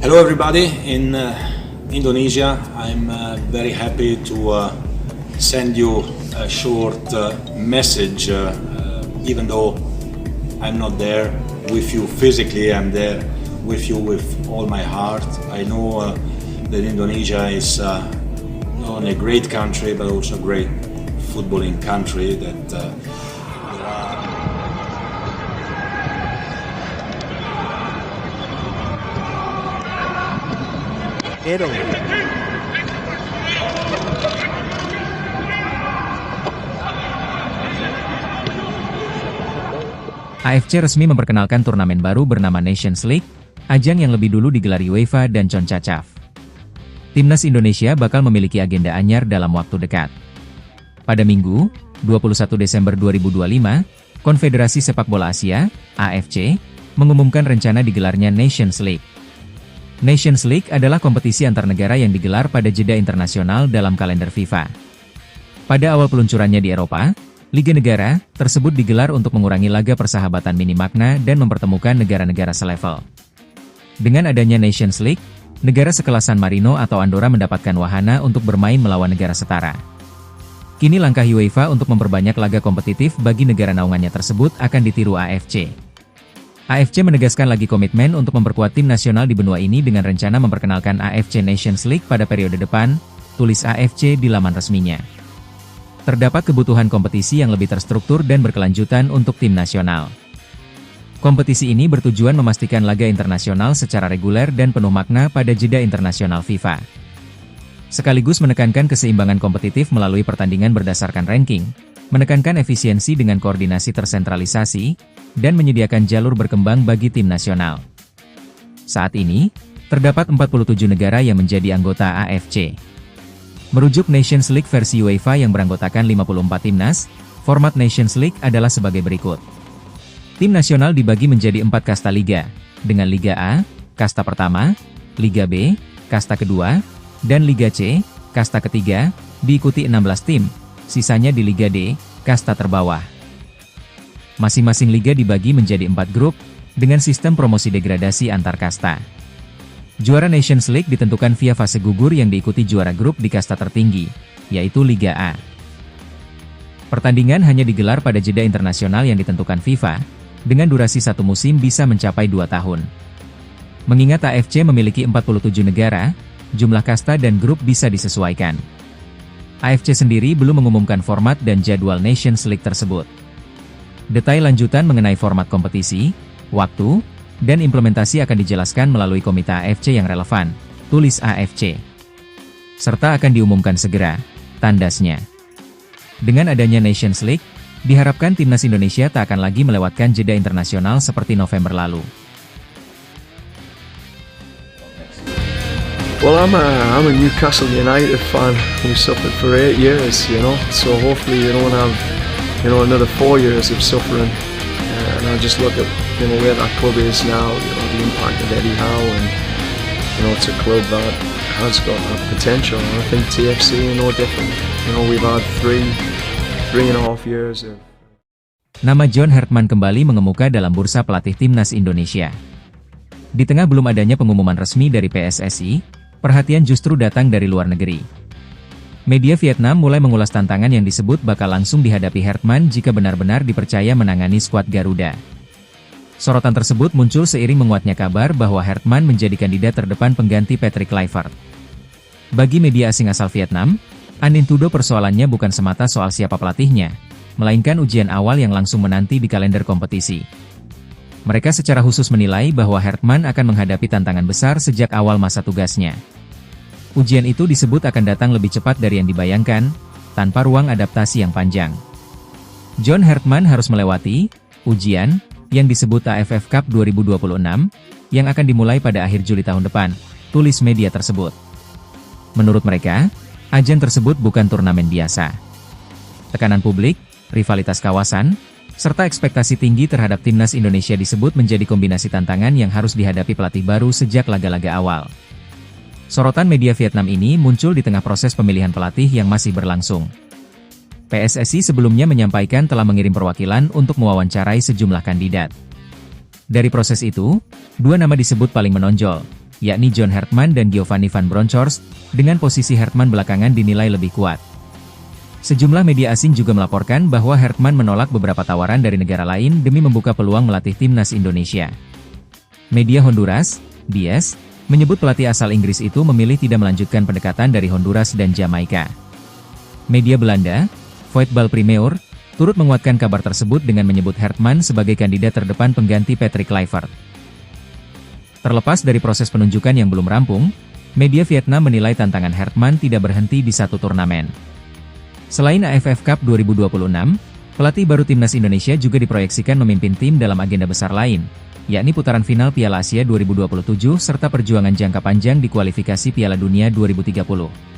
Hello everybody in Indonesia. I'm very happy to send you a short message, even though I'm not there with you physically. I'm there with you with all my heart. I know that Indonesia is not only a great country but also a great footballing country that there are Italy. AFC resmi memperkenalkan turnamen baru bernama Nations League, ajang yang lebih dulu digelar UEFA dan CONCACAF. Timnas Indonesia bakal memiliki agenda anyar dalam waktu dekat. Pada Minggu, 21 Desember 2025, Konfederasi Sepak Bola Asia, AFC, mengumumkan rencana digelarnya Nations League. Nations League adalah kompetisi antar negara yang digelar pada jeda internasional dalam kalender FIFA. Pada awal peluncurannya di Eropa, Liga Negara tersebut digelar untuk mengurangi laga persahabatan minimakna dan mempertemukan negara-negara selevel. Dengan adanya Nations League, negara sekelas San Marino atau Andorra mendapatkan wahana untuk bermain melawan negara setara. Kini langkah UEFA untuk memperbanyak laga kompetitif bagi negara naungannya tersebut akan ditiru AFC. AFC menegaskan lagi komitmen untuk memperkuat tim nasional di benua ini dengan rencana memperkenalkan AFC Nations League pada periode depan, tulis AFC di laman resminya. Terdapat kebutuhan kompetisi yang lebih terstruktur dan berkelanjutan untuk tim nasional. Kompetisi ini bertujuan memastikan laga internasional secara reguler dan penuh makna pada jeda internasional FIFA. Sekaligus menekankan keseimbangan kompetitif melalui pertandingan berdasarkan ranking, menekankan efisiensi dengan koordinasi tersentralisasi, dan menyediakan jalur berkembang bagi tim nasional. Saat ini, terdapat 47 negara yang menjadi anggota AFC. Merujuk Nations League versi UEFA yang beranggotakan 54 timnas, format Nations League adalah sebagai berikut. Tim nasional dibagi menjadi 4 kasta liga, dengan Liga A, kasta pertama, Liga B, kasta kedua, dan Liga C, kasta ketiga, diikuti 16 tim, sisanya di Liga D, kasta terbawah. Masing-masing liga dibagi menjadi 4 grup, dengan sistem promosi degradasi antar kasta. Juara Nations League ditentukan via fase gugur yang diikuti juara grup di kasta tertinggi, yaitu Liga A. Pertandingan hanya digelar pada jeda internasional yang ditentukan FIFA, dengan durasi satu musim bisa mencapai 2 tahun. Mengingat AFC memiliki 47 negara, jumlah kasta dan grup bisa disesuaikan. AFC sendiri belum mengumumkan format dan jadwal Nations League tersebut. Detail lanjutan mengenai format kompetisi, waktu, dan implementasi akan dijelaskan melalui komite AFC yang relevan, tulis AFC. Serta akan diumumkan segera, tandasnya. Dengan adanya Nations League, diharapkan timnas Indonesia tak akan lagi melewatkan jeda internasional seperti November lalu. Well, I'm a Newcastle United fan who suffered for 8 years, so hopefully you don't have another 4 years of suffering. And I just look at, where that club is now, the impact of Eddie Howe, and, it's a club that has got that potential. And I think TFC are no different. We've had three and a half years of... Nama John Hartman kembali mengemuka dalam bursa pelatih timnas Indonesia. Di tengah belum adanya pengumuman resmi dari PSSI, perhatian justru datang dari luar negeri. Media Vietnam mulai mengulas tantangan yang disebut bakal langsung dihadapi Hartman jika benar-benar dipercaya menangani skuad Garuda. Sorotan tersebut muncul seiring menguatnya kabar bahwa Hartman menjadi kandidat terdepan pengganti Patrick Kluivert. Bagi media asing asal Vietnam, Anintudo persoalannya bukan semata soal siapa pelatihnya, melainkan ujian awal yang langsung menanti di kalender kompetisi. Mereka secara khusus menilai bahwa Hartman akan menghadapi tantangan besar sejak awal masa tugasnya. Ujian itu disebut akan datang lebih cepat dari yang dibayangkan, tanpa ruang adaptasi yang panjang. John Hartman harus melewati ujian yang disebut AFF Cup 2026, yang akan dimulai pada akhir Juli tahun depan, tulis media tersebut. Menurut mereka, ajang tersebut bukan turnamen biasa. Tekanan publik, rivalitas kawasan, serta ekspektasi tinggi terhadap timnas Indonesia disebut menjadi kombinasi tantangan yang harus dihadapi pelatih baru sejak laga-laga awal. Sorotan media Vietnam ini muncul di tengah proses pemilihan pelatih yang masih berlangsung. PSSI sebelumnya menyampaikan telah mengirim perwakilan untuk mewawancarai sejumlah kandidat. Dari proses itu, 2 nama disebut paling menonjol, yakni John Hertman dan Giovanni van Bronckhorst, dengan posisi Hertman belakangan dinilai lebih kuat. Sejumlah media asing juga melaporkan bahwa Hertman menolak beberapa tawaran dari negara lain demi membuka peluang melatih timnas Indonesia. Media Honduras, BS, menyebut pelatih asal Inggris itu memilih tidak melanjutkan pendekatan dari Honduras dan Jamaika. Media Belanda, Voetbal Primeur, turut menguatkan kabar tersebut dengan menyebut Hertman sebagai kandidat terdepan pengganti Patrick Kluivert. Terlepas dari proses penunjukan yang belum rampung, media Vietnam menilai tantangan Hertman tidak berhenti di satu turnamen. Selain AFF Cup 2026, pelatih baru timnas Indonesia juga diproyeksikan memimpin tim dalam agenda besar lain, yakni putaran final Piala Asia 2027 serta perjuangan jangka panjang di kualifikasi Piala Dunia 2030.